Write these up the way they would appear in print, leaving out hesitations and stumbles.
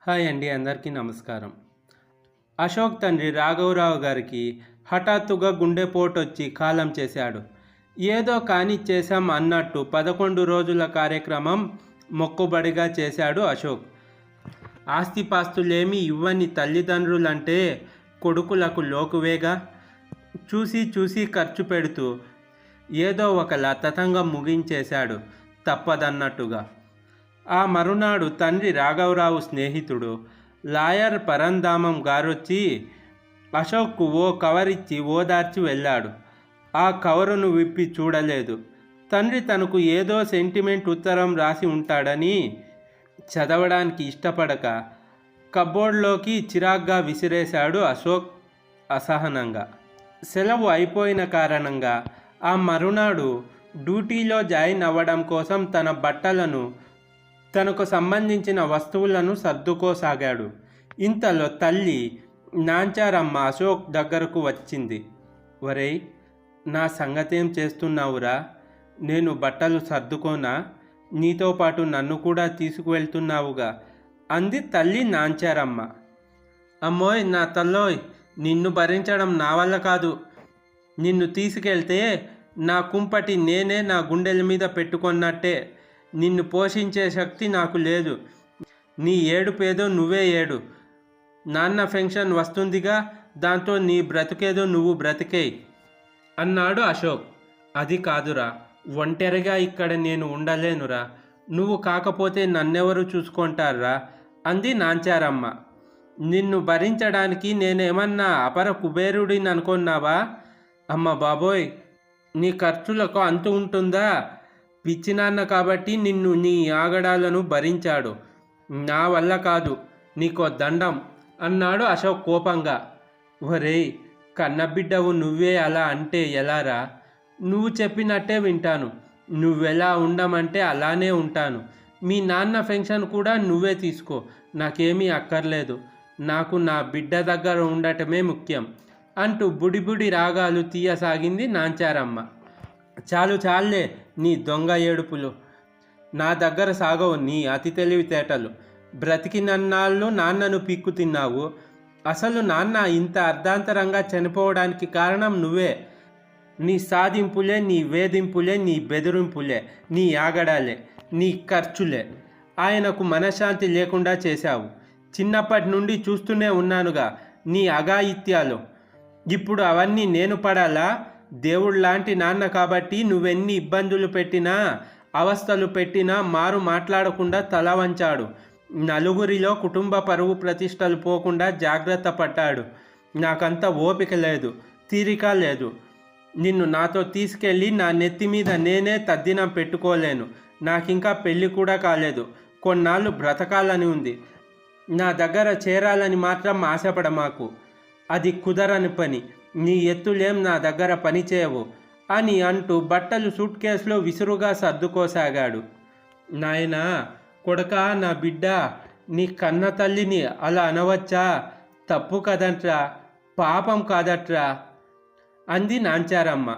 Hi అండి, అందరికీ నమస్కారం. అశోక్ తండ్రి రాఘవరావు గారికి హఠాత్తుగా గుండెపోటు వచ్చి కాలం చేశాడు. ఏదో కాని చేశాం అన్నట్టు 11 రోజుల కార్యక్రమం మొక్కుబడిగా చేశాడు అశోక్. ఆస్తిపాస్తులేమీ ఇవ్వని తల్లిదండ్రులంటే కొడుకులకు లోకువేగా. చూసి చూసి ఖర్చు పెడుతూ ఏదో ఒకలా తతంగం ముగించేశాడు తప్పదన్నట్టుగా. ఆ మరునాడు తండ్రి రాఘవరావు స్నేహితుడు లాయర్ పరంధామం గారొచ్చి అశోక్కు ఓ కవరిచ్చి ఓదార్చి వెళ్ళాడు. ఆ కవరును విప్పి చూడలేదు. తండ్రి తనకు ఏదో సెంటిమెంట్ ఉత్తరం రాసి ఉంటాడని చదవడానికి ఇష్టపడక కబోర్డ్లోకి చిరాగ్గా విసిరేశాడు అశోక్ అసహనంగా. సెలవు అయిపోయిన కారణంగా ఆ మరునాడు డ్యూటీలో జాయిన్ అవ్వడం కోసం తన బట్టలను, తనకు సంబంధించిన వస్తువులను సర్దుకోసాగాడు. ఇంతలో తల్లి నాంచారమ్మ అశోక్ దగ్గరకు వచ్చింది. ఒరేయ్, నా సంగతేం చేస్తున్నావురా? నేను బట్టలు సర్దుకోనా? నీతో పాటు నన్ను కూడా తీసుకువెళ్తున్నావుగా అంది తల్లి నాంచారమ్మ. అమ్మోయ్ నా తల్లోయ్, నిన్ను భరించడం నా వల్ల కాదు. నిన్ను తీసుకెళ్తే నా కుంపటి నేనే నా గుండెల మీద పెట్టుకున్నట్టే. నిన్ను పోషించే శక్తి నాకు లేదు. నీ ఏడుపేదో నువ్వే ఏడు. నాన్న పెన్షన్ వస్తుందిగా, దాంతో నీ బ్రతికేదో నువ్వు బ్రతికేయ్ అన్నాడు అశోక్. అది కాదురా, ఒంటరిగా ఇక్కడ నేను ఉండలేనురా. నువ్వు కాకపోతే నన్నెవరు చూసుకుంటారా అంది నాంచారమ్మ. నిన్ను భరించడానికి నేనేమన్నా అపర కుబేరుడిని అనుకున్నావా? అమ్మ బాబోయ్, నీ ఖర్చులకు అంతు ఉంటుందా? పిచ్చినాన్న కాబట్టి నిన్ను నీ ఆగడాలను భరించాడు. నా వల్ల కాదు, నీకో దండం అన్నాడు అశోక్ కోపంగా. ఒరేయ్, కన్నబిడ్డవు నువ్వే అలా అంటే ఎలారా? నువ్వు చెప్పినట్టే వింటాను. నువ్వెలా ఉండమంటే అలానే ఉంటాను. మీ నాన్న పెన్షన్ కూడా నువ్వే తీసుకో, నాకేమీ అక్కర్లేదు. నాకు నా బిడ్డ దగ్గర ఉండటమే ముఖ్యం అంటూ బుడిబుడి రాగాలు తీయసాగింది నాంచారమ్మ. చాలు చాలే నీ దొంగ ఏడుపులు. నా దగ్గర సాగవు నీ అతి తెలివితేటలు. బ్రతికినన్నాళ్ళు నాన్నను పీక్కు తిన్నావు. అసలు నాన్న ఇంత అర్ధాంతరంగా చనిపోవడానికి కారణం నువ్వే. నీ సాధింపులే, నీ వేధింపులే, నీ బెదిరింపులే, నీ ఆగడాలే, నీ ఖర్చులే ఆయనకు మనశ్శాంతి లేకుండా చేశావు. చిన్నప్పటి నుండి చూస్తూనే ఉన్నానుగా నీ అఘాయిత్యాలు. ఇప్పుడు అవన్నీ నేను పడాలా? దేవుళ్లాంటి నాన్న కాబట్టి నువ్వెన్ని ఇబ్బందులు పెట్టినా, అవస్థలు పెట్టినా మారు మాట్లాడకుండా తల వంచాడు. నలుగురిలో కుటుంబ పరువు ప్రతిష్టలు పోకుండా జాగ్రత్త పడ్డాడు. నాకంత ఓపిక లేదు, తీరిక లేదు. నిన్ను నాతో తీసుకెళ్ళి నా నెత్తి మీద నేనే తద్దినం పెట్టుకోలేను. నాకింకా పెళ్ళి కూడా కాలేదు. కొన్నాళ్ళు బ్రతకాలని ఉంది. నా దగ్గర చేరాలని మాత్రం ఆశపడమాకు. అది కుదరని పని. నీ ఎత్తులేం నా దగ్గర పనిచేయవు అని అంటూ బట్టలు సూట్ కేసులో విసురుగా సర్దుకోసాగాడు. నాయనా, కొడకా, నా బిడ్డ, నీ కన్న తల్లిని అలా అనవచ్చా? తప్పు కదట్రా, పాపం కాదట్రా అంది నాంచారమ్మ.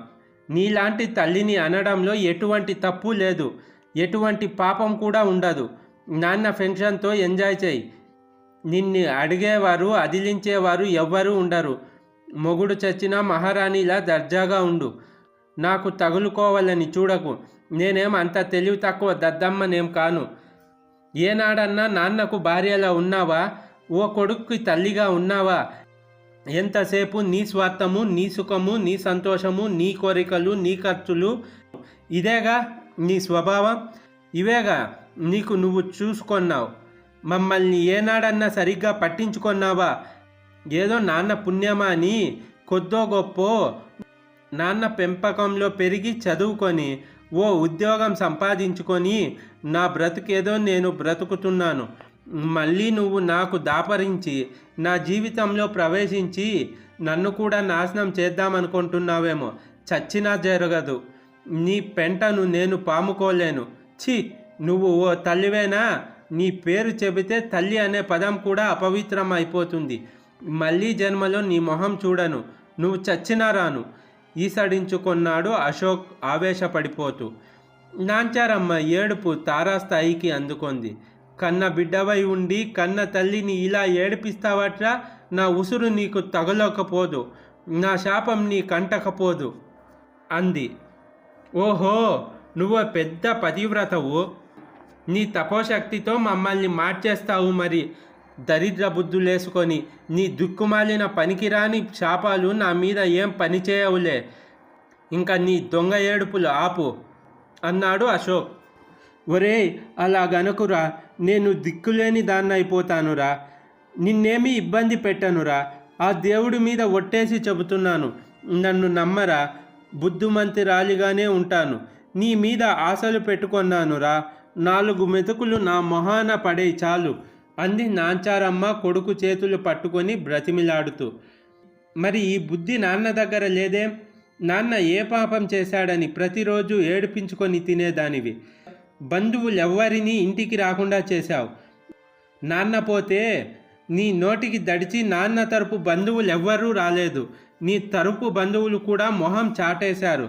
నీలాంటి తల్లిని అనడంలో ఎటువంటి తప్పు లేదు, ఎటువంటి పాపం కూడా ఉండదు. నాన్న పెన్షన్తో ఎంజాయ్ చేయి. నిన్ను అడిగేవారు, అదిలించేవారు ఎవ్వరూ ఉండరు. మొగుడు చచ్చినా మహారాణిలా దర్జాగా ఉండు. నాకు తగులుకోవాలని చూడకు. నేనేం అంత తెలివి తక్కువ దద్దమ్మనేం కాను. ఏనాడన్నా నాన్నకు భార్యలా ఉన్నావా? ఓ కొడుక్కి తల్లిగా ఉన్నావా? ఎంతసేపు నీ స్వార్థము, నీ సుఖము, నీ సంతోషము, నీ కోరికలు, నీ ఖర్చులు. ఇదేగా నీ స్వభావం. ఇవేగా నీకు నువ్వు చూసుకున్నావు. మమ్మల్ని ఏనాడన్నా సరిగ్గా పట్టించుకున్నావా? ఏదో నాన్న పుణ్యమా అని కొద్దో గొప్పో నాన్న పెంపకంలో పెరిగి చదువుకొని ఓ ఉద్యోగం సంపాదించుకొని నా బ్రతుకేదో నేను బ్రతుకుతున్నాను. మళ్ళీ నువ్వు నాకు దాపరించి నా జీవితంలో ప్రవేశించి నన్ను కూడా నాశనం చేద్దామనుకుంటున్నావేమో. చచ్చినా జరగదు. నీ పెంటను నేను పాముకోలేను. ఛీ, నువ్వు ఓ తల్లివేనా? నీ పేరు చెబితే తల్లి అనే పదం కూడా అపవిత్రం అయిపోతుంది. మళ్ళీ జన్మలో నీ మొహం చూడను. నువ్వు చచ్చినా రాను ఈసడించుకున్నాడు అశోక్ ఆవేశపడిపోతూ. నాంచారమ్మ ఏడుపు తారాస్థాయికి అందుకుంది. కన్న బిడ్డవై ఉండి కన్న తల్లిని ఇలా ఏడిపిస్తావట్రా? నా ఉసురు నీకు తగలకపోదు, నా శాపం నీ కంటకపోదు అంది. ఓహో, నువ్వు పెద్ద పతివ్రతవు, నీ తపోశక్తితో మమ్మల్ని మార్చేస్తావు మరి. దరిద్ర బుద్ధులేసుకొని నీ దిక్కుమాలిన పనికిరాని శాపాలు నా మీద ఏం పని చేయవులే. ఇంకా నీ దొంగ ఏడుపులు ఆపు అన్నాడు అశోక్. ఒరేయ్, అలాగనుకురా, నేను దిక్కులేని దాన్నైపోతానురా. నిన్నేమీ ఇబ్బంది పెట్టనురా. ఆ దేవుడి మీద ఒట్టేసి చెబుతున్నాను, నన్ను నమ్మరా. బుద్ధిమంతిరాలిగానే ఉంటాను. నీ మీద ఆశలు పెట్టుకున్నానురా. 4 మెతుకులు నా మొహాన పడే చాలు అంది నాంచారమ్మ కొడుకు చేతులు పట్టుకొని బ్రతిమిలాడుతూ. మరి ఈ బుద్ధి నాన్న దగ్గర లేదేం? నాన్న ఏ పాపం చేశాడని ప్రతిరోజు ఏడిపించుకొని తినేదానివి. బంధువులెవ్వరినీ ఇంటికి రాకుండా చేశావు. నాన్న పోతే నీ నోటికి దడిచి నాన్న తరపు బంధువులెవ్వరూ రాలేదు. నీ తరపు బంధువులు కూడా మొహం చాటేశారు.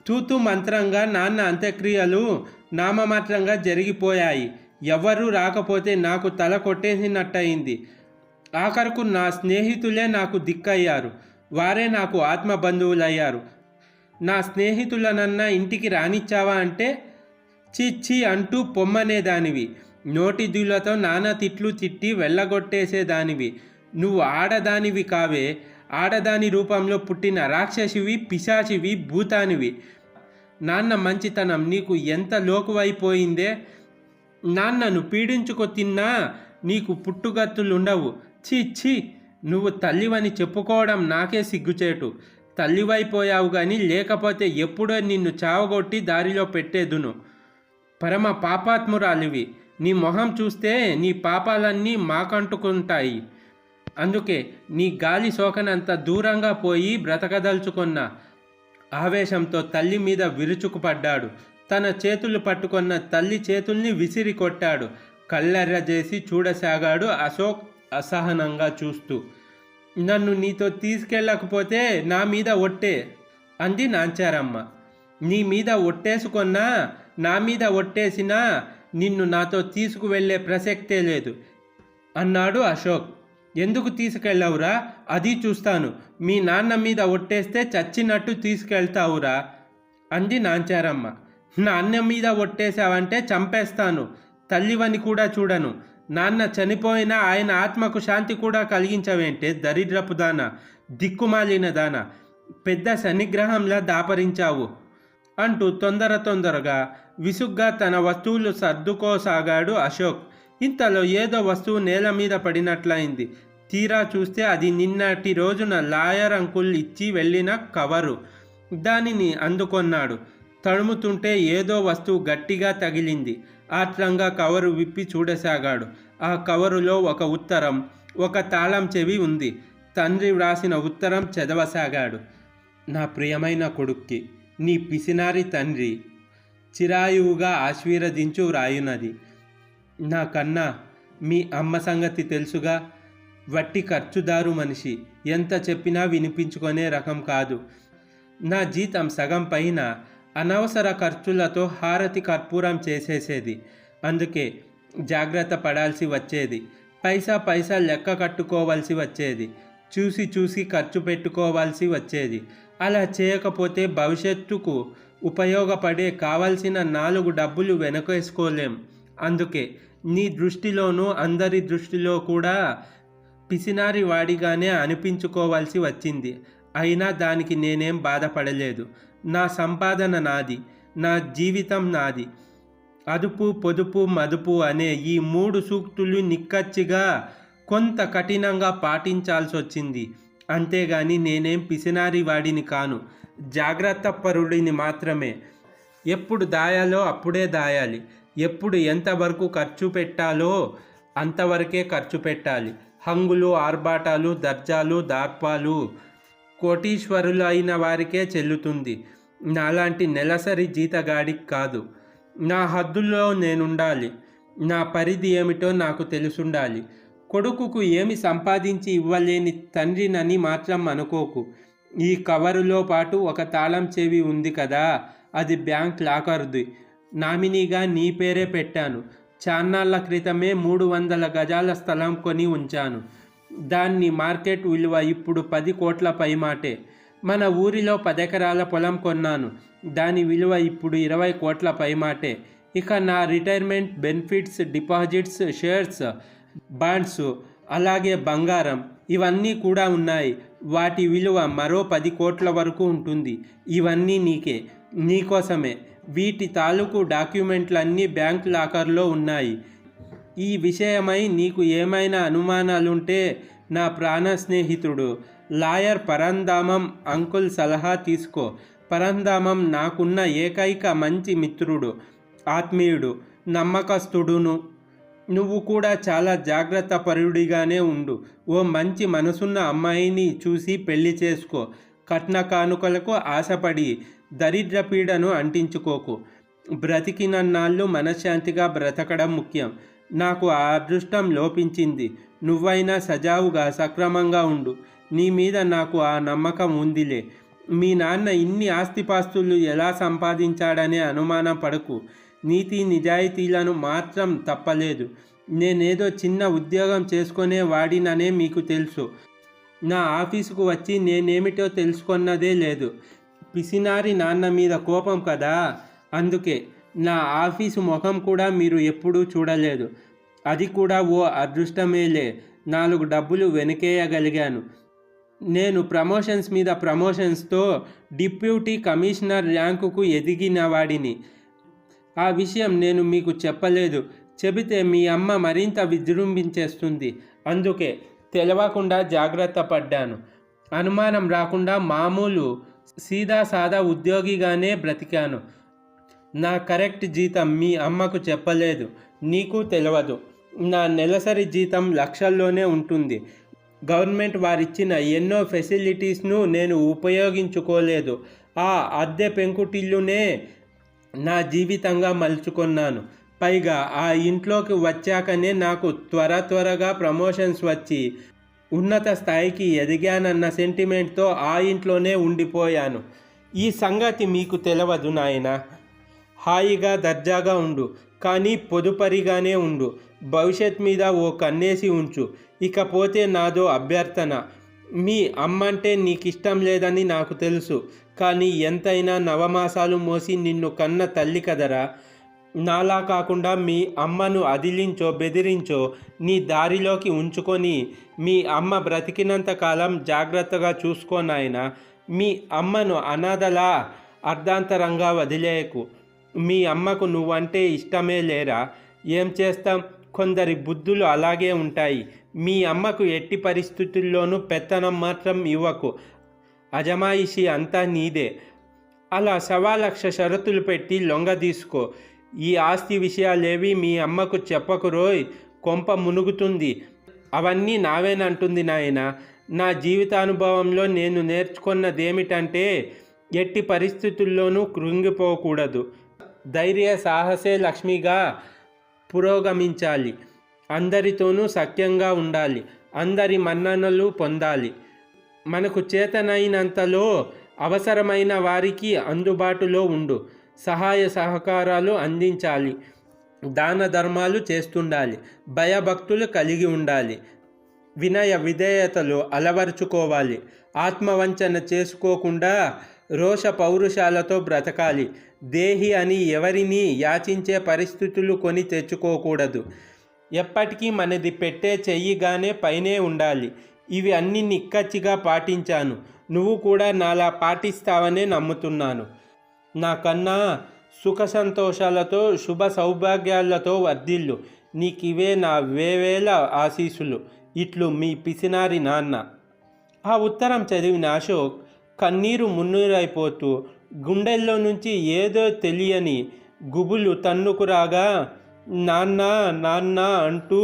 తూతు మంత్రంగా నాన్న అంత్యక్రియలు నామమాత్రంగా జరిగిపోయాయి. ఎవ్వరూ రాకపోతే నాకు తల కొట్టేసినట్టయింది. ఆఖరుకు నా స్నేహితులే నాకు దిక్కయ్యారు. వారే నాకు ఆత్మ బంధువులయ్యారు. నా స్నేహితులనన్నా ఇంటికి రానిచ్చావా అంటే చిచ్చి అంటూ పొమ్మనేదానివి. నోటి దులతో నానా తిట్లు తిట్టి వెళ్ళగొట్టేసేదానివి. నువ్వు ఆడదానివి కావే, ఆడదాని రూపంలో పుట్టిన రాక్షసివి, పిశాచివి, భూతానివి. నాన్న మంచితనం నీకు ఎంత లోకువైపోయిందే. నాన్నను పీడించుకు తిన్నా నీకు పుట్టుగత్తులుండవు. ఛీ, నువ్వు తల్లివని చెప్పుకోవడం నాకే సిగ్గుచేటు. తల్లివైపోయావు కానీ లేకపోతే ఎప్పుడో నిన్ను చావగొట్టి దారిలో పెట్టేదును. పరమ పాపాత్మురాలివి. నీ మొహం చూస్తే నీ పాపాలన్నీ మాకంటుకుంటాయి. అందుకే నీ గాలి సోకనంత దూరంగా పోయి బ్రతకదలుచుకున్నా. ఆవేశంతో తల్లి మీద విరుచుకుపడ్డాడు. తన చేతులు పట్టుకున్న తల్లి చేతుల్ని విసిరి కొట్టాడు. కళ్ళెర్ర చేసి చూడసాగాడు అశోక్ అసహనంగా చూస్తూ. నన్ను నీతో తీసుకెళ్ళకపోతే నా మీద ఒట్టే అంది నాంచారమ్మ. నీ మీద ఒట్టేసుకున్నా, నా మీద ఒట్టేసినా నిన్ను నాతో తీసుకువెళ్ళే ప్రసక్తే లేదు అన్నాడు అశోక్. ఎందుకు తీసుకెళ్ళవురా? అది చూస్తాను. మీ నాన్న మీద ఒట్టేస్తే చచ్చినట్టు తీసుకెళ్తావురా అంది నాంచారమ్మ. నాన్న మీద ఒట్టేశావంటే చంపేస్తాను. తల్లివని కూడా చూడను. నాన్న చనిపోయినా ఆయన ఆత్మకు శాంతి కూడా కలిగించవేంటే దరిద్రపు దాన, దిక్కుమాలిన దాన. పెద్ద శనిగ్రహంలా దాపరించావు అంటూ తొందరగా విసుగ్గా తన వస్తువులు సర్దుకోసాగాడు అశోక్. ఇంతలో ఏదో వస్తువు నేల మీద పడినట్లయింది. తీరా చూస్తే అది నిన్నటి రోజున లాయర్ అంకుల్ ఇచ్చి వెళ్ళిన కవరు. దానిని అందుకొన్నాడు. తడుముతుంటే ఏదో వస్తువు గట్టిగా తగిలింది. ఆత్రంగా కవరు విప్పి చూడసాగాడు. ఆ కవరులో ఒక ఉత్తరం, ఒక తాళం చెవి ఉంది. తండ్రి వ్రాసిన ఉత్తరం చదవసాగాడు. నా ప్రియమైన కొడుక్కి నీ పిసినారి తండ్రి చిరాయువుగా ఆశీర్వదించు వ్రాయున్నది. నా కన్నా మీ అమ్మ సంగతి తెలుసుగా. వట్టి ఖర్చుదారు మనిషి. ఎంత చెప్పినా వినిపించుకునే రకం కాదు. నా జీతం సగం పైన అనవసర ఖర్చులతో హారతి కర్పూరం చేసేసేది. అందుకే జాగ్రత్త పడాల్సి వచ్చేది. పైసా లెక్క కట్టుకోవాల్సి వచ్చేది. చూసి ఖర్చు పెట్టుకోవాల్సి వచ్చేది. అలా చేయకపోతే భవిష్యత్తుకు ఉపయోగపడే కావలసిన 4 డబ్బులు వెనకేసుకోలేం. అందుకే నీ దృష్టిలోనూ అందరి దృష్టిలో కూడా పిసినారి వాడిగానే అనిపించుకోవాల్సి వచ్చింది. అయినా దానికి నేనేం బాధపడలేదు. నా సంపాదన నాది, నా జీవితం నాది. అదుపు, పొదుపు, మదుపు అనే ఈ 3 సూక్తులు నిక్కచ్చిగా కొంత కఠినంగా పాటించాల్సి వచ్చింది. అంతేగాని నేనేం పిసినారి వాడిని కాను. జాగ్రత్త పరుడిని మాత్రమే. ఎప్పుడు దాయాలో అప్పుడే దాయాలి. ఎప్పుడు ఎంతవరకు ఖర్చు పెట్టాలో అంతవరకే ఖర్చు పెట్టాలి. హంగులు, ఆర్భాటాలు, దర్జాలు, దార్పాలు కోటీశ్వరులు అయిన వారికే చెల్లుతుంది. నాలాంటి నెలసరి జీతగాడికి కాదు. నా హద్దుల్లో నేనుండాలి. నా పరిధి ఏమిటో నాకు తెలుసుండాలి. కొడుకుకు ఏమి సంపాదించి ఇవ్వలేని తండ్రినని మాత్రం అనుకోకు. ఈ కవరులో పాటు ఒక తాళం చెవి ఉంది కదా, అది బ్యాంక్ లాకర్ది. నామినీగా నీ పేరే పెట్టాను. చాన్నాళ్ల క్రితమే 300 గజాల స్థలం కొని ఉంచాను. దాన్ని మార్కెట్ విలువ ఇప్పుడు 10 కోట్ల పైమాటే. మన ఊరిలో 10 ఎకరాల పొలం కొన్నాను. దాని విలువ ఇప్పుడు 20 కోట్ల పైమాటే. ఇక నా retirement benefits, deposits, shares, bonds, అలాగే బంగారం ఇవన్నీ కూడా ఉన్నాయి. వాటి విలువ మరో 10 కోట్ల వరకు ఉంటుంది. ఇవన్నీ నీకోసమే. వీటి తాలూకు డాక్యుమెంట్లన్నీ బ్యాంక్ లాకర్లో ఉన్నాయి. ఈ విషయమై నీకు ఏమైనా అనుమానాలుంటే నా ప్రాణ స్నేహితుడు లాయర్ పరంధామం అంకుల్ సలహా తీసుకో. పరంధామం నాకున్న ఏకైక మంచి మిత్రుడు, ఆత్మీయుడు, నమ్మకస్తుడును. నువ్వు కూడా చాలా జాగ్రత్త పరుడిగానే ఉండు. ఓ మంచి మనసున్న అమ్మాయిని చూసి పెళ్లి చేసుకో. కట్న కానుకలకు ఆశపడి దరిద్ర పీడను అంటించుకోకు. బ్రతికినన్నాళ్ళు మనశ్శాంతిగా బ్రతకడం ముఖ్యం. నాకు ఆ అదృష్టం లోపించింది. నువ్వైనా సజావుగా సక్రమంగా ఉండు. నీ మీద నాకు ఆ నమ్మకం ఉందిలే. మీ నాన్న ఇన్ని ఆస్తిపాస్తులు ఎలా సంపాదించాడనే అనుమానం పడకు. నీతి నిజాయితీలను మాత్రం తప్పలేదు. నేనేదో చిన్న ఉద్యోగం చేసుకునే వాడిననే మీకు తెలుసు. నా ఆఫీసుకు వచ్చి నేనేమిటో తెలుసుకున్నదే లేదు. పిసినారి నాన్న మీద కోపం కదా, అందుకే. నా ఆఫీసు ముఖం కూడా మీరు ఎప్పుడూ చూడలేదు. అది కూడా ఓ అదృష్టమేలే. 4 డబ్బులు వెనకేయగలిగాను. నేను ప్రమోషన్స్ మీద ప్రమోషన్స్తో డిప్యూటీ కమిషనర్ ర్యాంకుకు ఎదిగిన వాడిని. ఆ విషయం నేను మీకు చెప్పలేదు. చెబితే మీ అమ్మ మరింత విజృంభించేస్తుంది. అందుకే తెలియకుండా జాగ్రత్త పడ్డాను. అనుమానం రాకుండా మామూలు సీదా సాదా ఉద్యోగిగానే బ్రతికాను. నా కరెక్ట్ జీతం మీ అమ్మకు చెప్పలేదు, నీకు తెలియదు. నా నెలసరి జీతం లక్షల్లోనే ఉంటుంది. గవర్నమెంట్ వారిచ్చిన ఎన్నో ఫెసిలిటీస్ను నేను ఉపయోగించుకోలేదు. ఆ అద్దె పెంకుటిల్లునే నా జీవితంగా మలుచుకున్నాను. పైగా ఆ ఇంట్లోకి వచ్చాకనే నాకు త్వరగా ప్రమోషన్స్ వచ్చి ఉన్నత స్థాయికి ఎదిగానన్న సెంటిమెంట్తో ఆ ఇంట్లోనే ఉండిపోయాను. ఈ సంగతి మీకు తెలియదు నాయనా. హాయిగా దర్జాగా ఉండు, కానీ పొదుపరిగానే ఉండు. భవిష్యత్ మీద ఓ కన్నేసి ఉంచు. ఇకపోతే నాదో అభ్యర్థన. మీ అమ్మంటే నీకిష్టం లేదని నాకు తెలుసు, కానీ ఎంతైనా నవమాసాలు మోసి నిన్ను కన్న తల్లి కదరా. నాలా కాకుండా మీ అమ్మను అదిలించో బెదిరించో నీ దారిలోకి ఉంచుకొని మీ అమ్మ బ్రతికినంత కాలం జాగ్రత్తగా చూసుకోనాయన. మీ అమ్మను అనాథలా అర్ధాంతరంగా వదిలేయకు. మీ అమ్మకు నువ్వంటే ఇష్టమే లేరా? ఏం చేస్తాం, కొందరి బుద్ధులు అలాగే ఉంటాయి. మీ అమ్మకు ఎట్టి పరిస్థితుల్లోనూ పెత్తనం మాత్రం ఇవ్వకు. అజమాయిషి అంతా నీదే. అలా 1,00,000 షరతులు పెట్టి లొంగ తీసుకో. ఈ ఆస్తి విషయాలేవి మీ అమ్మకు చెప్పకు రోయ్, కొంప మునుగుతుంది. అవన్నీ నావేనంటుంది నాయన. నా జీవితానుభవంలో నేను నేర్చుకున్నదేమిటంటే ఎట్టి పరిస్థితుల్లోనూ కృంగిపోకూడదు. ధైర్య సాహసే లక్ష్మిగా పురోగమించాలి. అందరితోనూ సఖ్యంగా ఉండాలి. అందరి మన్ననలు పొందాలి. మనకు చేతనైనంతలో అవసరమైన వారికి అందుబాటులో ఉండు. సహాయ సహకారాలు అందించాలి. దాన ధర్మాలు చేస్తుండాలి. భయభక్తులు కలిగి ఉండాలి. వినయ విధేయతలు అలవర్చుకోవాలి. ఆత్మవంచన చేసుకోకుండా రోష పౌరుషాలతో బ్రతకాలి. దేహి అని ఎవరిని యాచించే పరిస్థితులు కొని తెచ్చుకోకూడదు. ఎప్పటికీ మనది పెట్టే చెయ్యిగానే పైనే ఉండాలి. ఇవి అన్ని నిక్కచ్చిగా పాటించాను. నువ్వు కూడా నాలా పాటిస్తావనే నమ్ముతున్నాను. నాకన్నా సుఖ సంతోషాలతో శుభ సౌభాగ్యాలతో వర్ధిల్లు. నీకివే నా వేవేల ఆశీస్సులు. ఇట్లు మీ పిసినారి నాన్న. ఆ ఉత్తరం చదివిన అశోక్ కన్నీరు మున్నీరైపోతూ గుండెల్లో నుంచి ఏదో తెలియని గుబులు తన్నుకురాగా నాన్న నాన్న అంటూ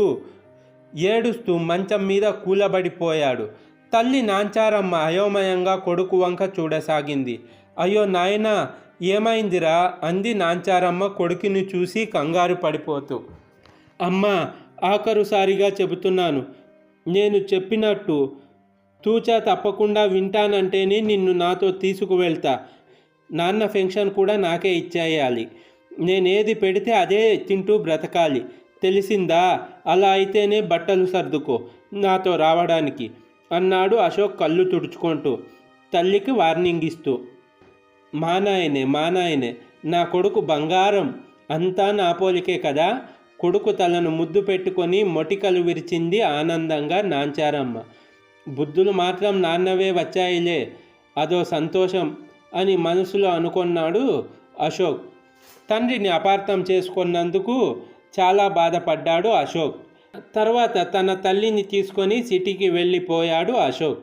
ఏడుస్తూ మంచం మీద కూలబడిపోయాడు. తల్లి నాంచారమ్మ అయోమయంగా కొడుకు వంక చూడసాగింది. అయ్యో నాయనా, ఏమైందిరా అంది నాంచారమ్మ కొడుకుని చూసి కంగారు పడిపోతూ. అమ్మా, ఆఖరుసారిగా చెబుతున్నాను. నేను చెప్పినట్టు తూచా తప్పకుండా వింటానంటేనే నిన్ను నాతో తీసుకువెళ్తా. నాన్న పెన్షన్ కూడా నాకే ఇచ్చేయాలి. నేనేది పెడితే అదే తింటూ బ్రతకాలి. తెలిసిందా? అలా అయితేనే బట్టలు సర్దుకో నాతో రావడానికి అన్నాడు అశోక్ కళ్ళు తుడుచుకుంటూ, తల్లికి వార్నింగ్ ఇస్తూ. మా నాయనే నా కొడుకు బంగారం, అంతా నా పోలికే కదా. కొడుకు తలను ముద్దు పెట్టుకొని మొటికలు విరిచింది ఆనందంగా నాంచారమ్మ. బుద్ధులు మాత్రం నాన్నవే వచ్చాయిలే, అదో సంతోషం అని మనసులో అనుకున్నాడు అశోక్. తండ్రిని అపార్థం చేసుకున్నందుకు చాలా బాధపడ్డాడు అశోక్. తర్వాత తన తల్లిని తీసుకొని సిటీకి వెళ్ళిపోయాడు అశోక్.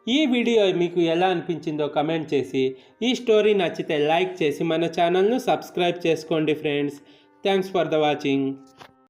ఈ వీడియో మీకు ఎలా అనిపించిందో కమెంట్ చేసి, ఈ స్టోరీ నచ్చితే లైక్ చేసి మన ఛానల్ను సబ్స్క్రైబ్ చేసుకోండి friends. Thanks for the watching.